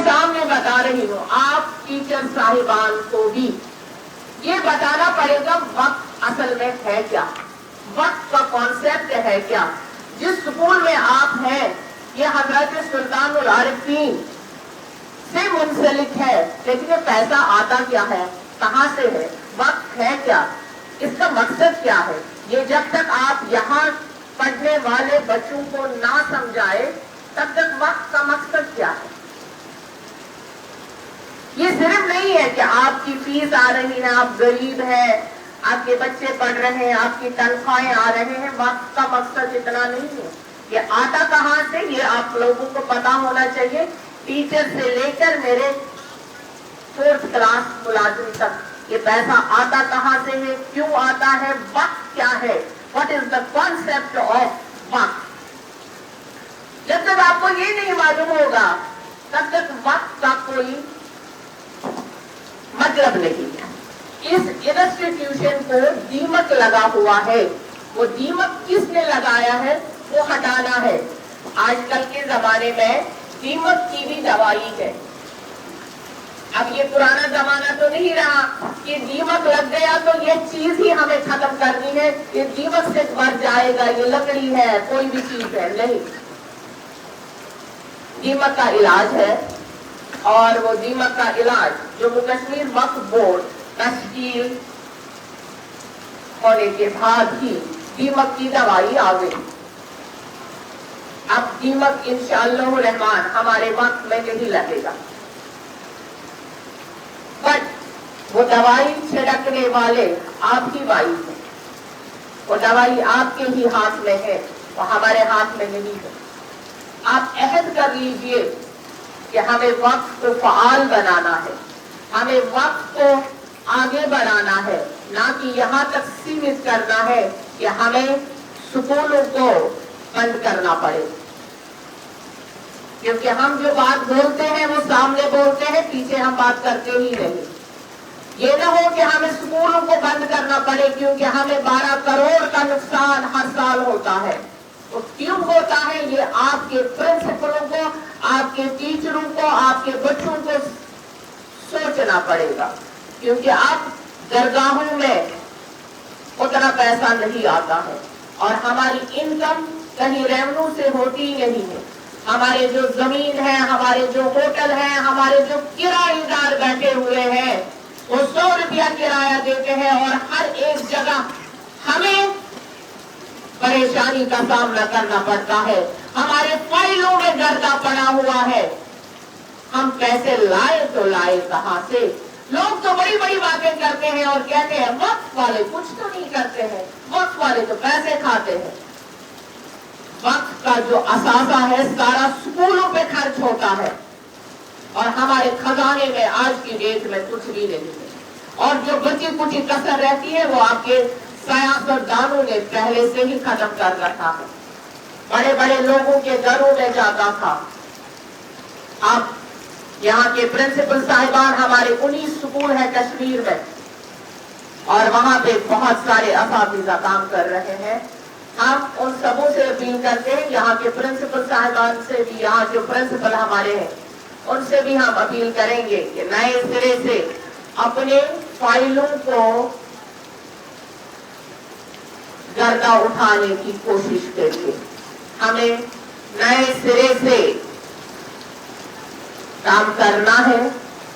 سامنے بتا رہی ہوں، آپ ٹیچر صاحبان کو بھی یہ بتانا پڑے گا وقت اصل میں ہے کیا، وقت کا کانسیپٹ ہے کیا. جس سکول میں آپ ہیں یہ حضرت سلطان العارفین سے منسلک ہے، لیکن یہ پیسہ آتا کیا ہے، کہاں سے ہے، وقت ہے کیا، اس کا مقصد کیا ہے. یہ جب تک آپ یہاں پڑھنے والے بچوں کو نہ سمجھائے تب تک وقت کا مقصد کیا ہے. یہ صرف نہیں ہے کہ آپ کی فیس آ رہی ہے، آپ غریب ہیں، آپ کے بچے پڑھ رہے ہیں، آپ کی تنخواہیں آ رہے ہیں. وقت کا مقصد اتنا نہیں ہے. یہ آتا کہاں سے یہ آپ لوگوں کو پتا ہونا چاہیے. ٹیچر سے لے کر میرے 4th کلاس ملازم تک یہ پیسہ آتا کہاں سے ہے، کیوں آتا ہے، وقت کیا ہے، what is the concept of وقت. جب تک آپ کو یہ نہیں معلوم ہوگا تب تک وقت کا کوئی مطلب نہیں ہے. اس انسٹیٹیوشن کو دیمک لگا ہوا ہے. وہ دیمک کس نے لگایا ہے وہ ہٹانا ہے. آج کل کے زمانے میں دیمک کی بھی دوائی ہے. اب یہ پرانا زمانہ تو نہیں رہا کہ دیمک لگ گیا تو یہ چیز ہی ہمیں ختم کرنی ہے، یہ دیمک سے مر جائے گا، یہ لکڑی ہے، کوئی بھی چیز ہے، نہیں. دیمک کا علاج ہے، اور وہ دیمک کا علاج جموں کشمیر وقف بورڈ تشکیل ہونے کے بعد ہی دیمک کی دوائی آ گئی. اب دیمک انشاءاللہ الرحمن ہمارے وقت میں نہیں لگے گا، بٹ وہ دوائی چھڑکنے والے آپ کی بائی ہیں، وہ دوائی آپ کے ہی ہاتھ میں ہے، وہ ہمارے ہاتھ میں نہیں ہے. آپ عہد کر لیجئے کہ ہمیں وقت کو فعال بنانا ہے، ہمیں وقت کو آگے بڑھانا ہے، نہ کہ یہاں تک سیمت کرنا ہے کہ ہمیں سکولوں کو بند کرنا پڑے. کیونکہ ہم جو بات بولتے ہیں وہ سامنے بولتے ہیں، پیچھے ہم بات کرتے ہی نہیں. یہ نہ ہو کہ ہمیں سکولوں کو بند کرنا پڑے کیونکہ ہمیں 12 کروڑ کا نقصان ہر سال ہوتا ہے. وہ کیوں ہوتا ہے یہ آپ کے پرنسپلوں کو، آپ کے ٹیچروں کو، آپ کے بچوں کو سوچنا پڑے گا. کیونکہ آپ درگاہوں میں اتنا پیسہ نہیں آتا ہے، اور ہماری انکم کہیں ریونیو سے ہوتی نہیں ہے. ہمارے جو زمین ہے، ہمارے جو ہوٹل ہیں، ہمارے جو کرایہ دار بیٹھے ہوئے ہیں وہ 100 روپیہ کرایہ دیتے ہیں، اور ہر ایک جگہ ہمیں پریشانی کا سامنا کرنا پڑتا ہے. ہمارے فائلوں میں گردہ پڑا ہوا ہے. ہم پیسے لائے تو لائے کہاں سے؟ لوگ تو بڑی بڑی باتیں کرتے ہیں اور کہتے ہیں وقف والے کچھ تو نہیں کرتے ہیں، وقف والے تو پیسے کھاتے ہیں. وقت کا جو اثاثہ ہے سارا سکولوں پہ خرچ ہوتا ہے، اور ہمارے خزانے میں آج کی ڈیٹ میں کچھ بھی نہیں ہے. اور جو بچی کچی کسر رہتی ہے وہ آپ کے سیاستدانوں نے پہلے سے ہی ختم کر رکھا ہے. بڑے بڑے لوگوں کے گھروں میں جاتا تھا. آپ یہاں کے پرنسپل صاحبان، ہمارے 19 سکول ہیں کشمیر میں، اور وہاں پہ بہت سارے اساتذہ کام کر رہے ہیں. ہم ان سبوں سے اپیل کرتے ہیں، یہاں کے پرنسپل صاحبان سے بھی، یہاں جو پرنسپل ہمارے ہیں ان سے بھی ہم اپیل کریں گے کہ نئے سرے سے اپنے فائلوں کو گردہ اٹھانے کی کوشش کریے. ہمیں نئے سرے سے کام کرنا ہے.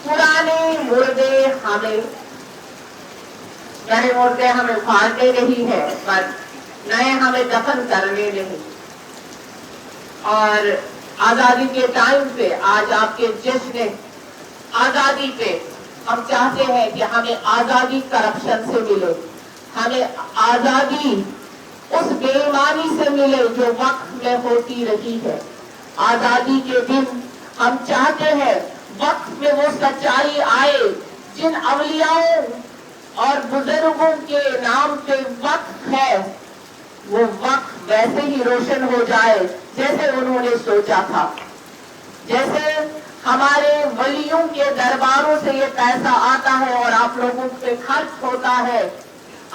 پرانے مردے ہمیں اکھاڑتے نہیں ہیں، پر نئے ہمیں دفن کرنے نہیں. اور آزادی کے ٹائم پہ، آج آپ کے جشن آزادی پہ ہم چاہتے ہیں کہ ہمیں آزادی کرپشن سے ملے، ہمیں آزادی اس بے ایمانی سے ملے جو وقت میں ہوتی رہی ہے. آزادی کے دن ہم چاہتے ہیں وقت میں وہ سچائی آئے جن اولیاءوں اور بزرگوں کے نام پہ وقت ہے، وہ وقت ویسے ہی روشن ہو جائے جیسے انہوں نے سوچا تھا. جیسے ہمارے ولیوں کے درباروں سے یہ پیسہ آتا ہے اور آپ لوگوں پہ خرچ ہوتا ہے،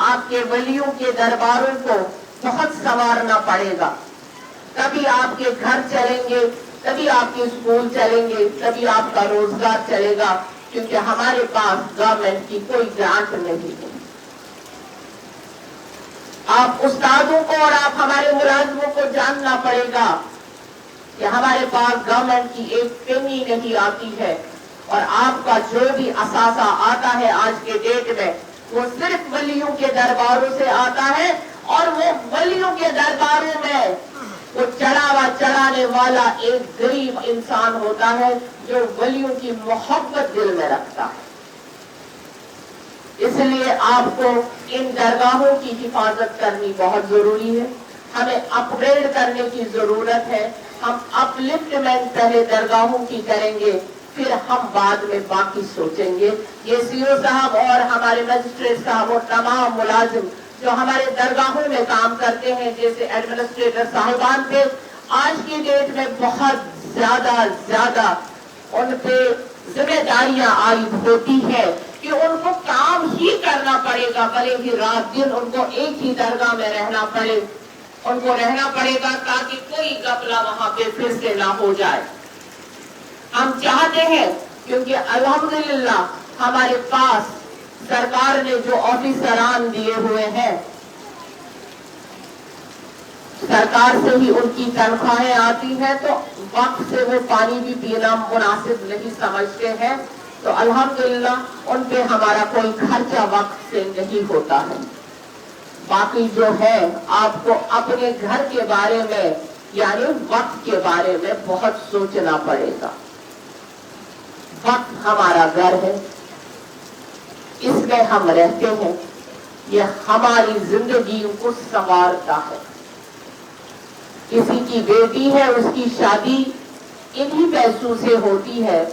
آپ کے ولیوں کے درباروں کو بہت سنوارنا پڑے گا. تبھی آپ کے گھر چلیں گے، तभी आपके स्कूल चलेंगे, तभी आपका रोजगार चलेगा, क्योंकि हमारे पास गवर्नमेंट की कोई ग्रांट नहीं है। आप उस्तादों को और आप हमारे मुलाजिमों को जानना पड़ेगा कि हमारे पास गवर्नमेंट की एक पेनी नहीं आती है, और आपका जो भी असासा आता है आज के डेट में वो सिर्फ वलियों के दरबारों से आता है, और वो वलियों के दरबारों में वो चढ़ावा चढ़ाने वाला एक गरीब इंसान होता है जो वलियों की मोहब्बत दिल में रखता है। इसलिए आपको इन दरगाहों की हिफाजत करनी बहुत जरूरी है। हमें अपग्रेड करने की जरूरत है। हम अपलिफ्टमेंट पहले दरगाहों की करेंगे, फिर हम बाद में बाकी सोचेंगे। ये सीओ साहब और हमारे मजिस्ट्रेट साहब और तमाम मुलाजिम जो हमारे दरगाहों में काम करते हैं, जैसे एडमिनिस्ट्रेटर साहिबान थे, आज की डेट में बहुत ज्यादा उन पे जिम्मेदारियां आयद होती है कि उनको काम ही करना पड़ेगा, भले ही रात दिन उनको एक ही दरगाह में रहना पड़े, उनको रहना पड़ेगा ताकि कोई गफला वहां पे फिर से ना हो जाए। हम चाहते हैं, क्योंकि अल्हम्दुलिल्लाह हमारे पास सरकार ने जो ऑफिसरान दिए हुए हैं, सरकार से ही उनकी तनख्वाहें आती हैं, तो वक्त से वो पानी भी पीना मुनासिब नहीं समझते हैं, तो अल्हम्दुलिल्लाह उन पे हमारा कोई खर्चा वक्त से नहीं होता है। बाकी जो है आपको अपने घर के बारे में यानी वक्त के बारे में बहुत सोचना पड़ेगा। वक्त हमारा घर है, इसमें हम रहते हैं, यह हमारी जिंदगी को संवारता है। किसी की बेटी है, उसकी शादी इन्हीं पैसों से होती है।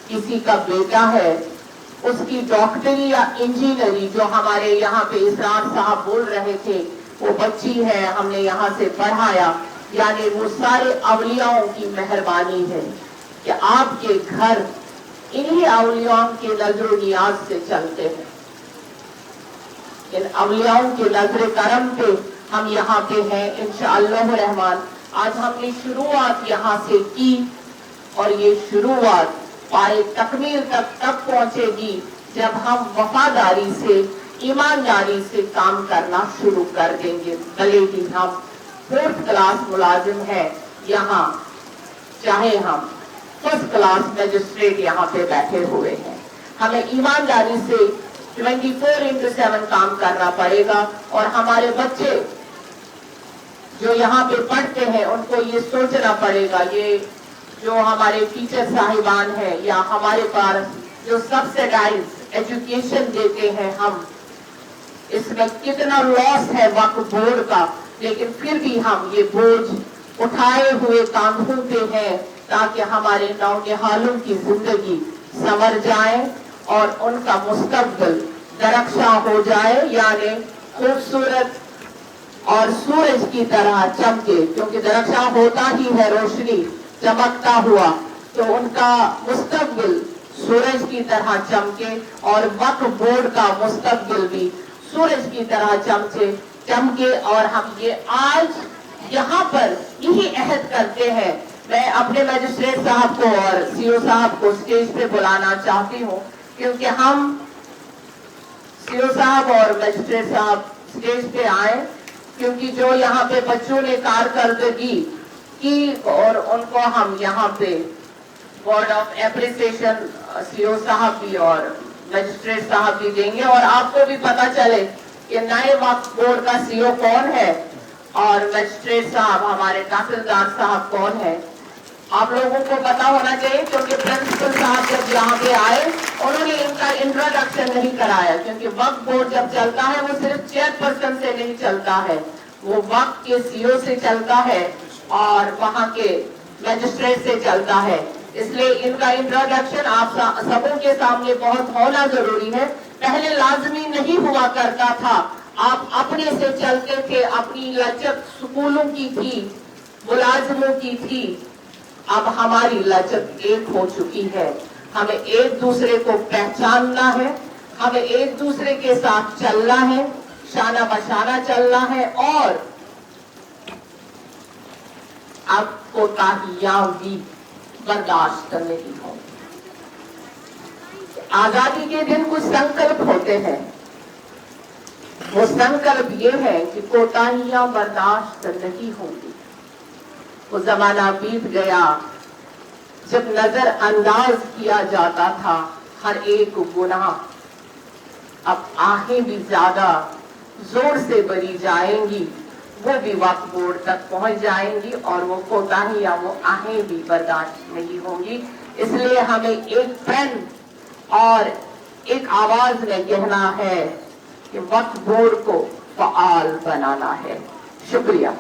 किसी का बेटा है, उसकी डॉक्टरी या इंजीनियरी, जो हमारे यहाँ पे इसरार साहब बोल रहे थे, वो बच्ची है, हमने यहाँ से पढ़ाया, यानी वो सारे अवलियाओं की मेहरबानी है कि आपके घर इन्हीं अवलियाओं के नजर नियाज से चलते हैं। इन अवलियाओं के नजर करम पे हम यहाँ पे हैं इंशाअल्लाह रहमान। आज हमने शुरुआत यहाँ से की, और ये शुरुआत पाए तकमील तक तब पहुंचेगी जब हम वफादारी से, ईमानदारी से काम करना शुरू कर देंगे। भले ही हम 4th क्लास मुलाजिम हैं यहाँ, चाहे हम 1st क्लास मजिस्ट्रेट यहाँ पे बैठे हुए हैं, हमें ईमानदारी से 24/7 काम करना पड़ेगा। और हमारे बच्चे जो यहाँ पे पढ़ते हैं उनको ये सोचना पड़ेगा, ये जो हमारे टीचर साहिबान हैं या हमारे पास जो सब्सिडाइज एजुकेशन देते हैं हम, इसमें कितना लॉस है वक्फ बोर्ड का, लेकिन फिर भी हम ये बोझ उठाए हुए कांधों पे हैं ताकि हमारे नौनिहालों की जिंदगी संवर जाए और उनका मुस्तकबिल दरख्शां हो जाए, यानी खूबसूरत और सूरज की तरह चमके, क्योंकि दरख्शां होता ही है रोशनी चमकता हुआ, तो उनका मुस्तकबिल सूरज की तरह चमके और वक्फ बोर्ड का मुस्तकबिल भी सूरज की तरह चमके। और हम ये आज यहाँ पर यही अहद करते हैं। मैं अपने मजिस्ट्रेट साहब को और सीओ साहब को स्टेज पे बुलाना चाहती हूँ, क्योंकि हम सीओ साहब और मजिस्ट्रेट साहब स्टेज पे आए, क्योंकि जो यहाँ पे बच्चों ने कारकर्दगी की और उनको हम यहाँ पे वर्ड ऑफ एप्रिसिएशन सीओ साहब भी और मजिस्ट्रेट साहब भी देंगे, और आपको भी पता चले कि नए वक्फ बोर्ड का सीओ कौन है और मजिस्ट्रेट साहब हमारे तहसीलदार साहब कौन है। आप लोगों को पता होना चाहिए, क्योंकि प्रिंसिपल साहब जब यहाँ पे आए उन्होंने इनका इंट्रोडक्शन नहीं कराया, क्योंकि वक्फ बोर्ड जब चलता है वो सिर्फ चेयरपर्सन से नहीं चलता है, वो वक्फ के सीओ से चलता है और वहाँ के मजिस्ट्रेट से चलता है। इसलिए इनका इंट्रोडक्शन आप सबों के सामने बहुत होना जरूरी है। पहले लाजमी नहीं हुआ करता था, आप अपने से चलते थे, अपनी लचक स्कूलों की थी, मुलाजिमों की थी। अब हमारी लचक एक हो चुकी है, हमें एक दूसरे को पहचानना है, हमें एक दूसरे के साथ चलना है, शाना बशाना चलना है, और अब कोताहियां भी बर्दाश्त नहीं होंगी। आजादी के दिन कुछ संकल्प होते हैं, वो संकल्प ये है कि कोताहियां बर्दाश्त नहीं होंगी। वो जमाना बीत गया जब नजरअंदाज किया जाता था हर एक गुनाह। अब आहें भी ज्यादा जोर से भरी जाएंगी, वो भी वक्त बोर्ड तक पहुंच जाएंगी और वो कोताहियां, वो आहें भी बर्दाश्त नहीं होंगी। इसलिए हमें एक प्रण और एक आवाज में कहना है कि वक्त बोर्ड को फ़आल बनाना है। शुक्रिया।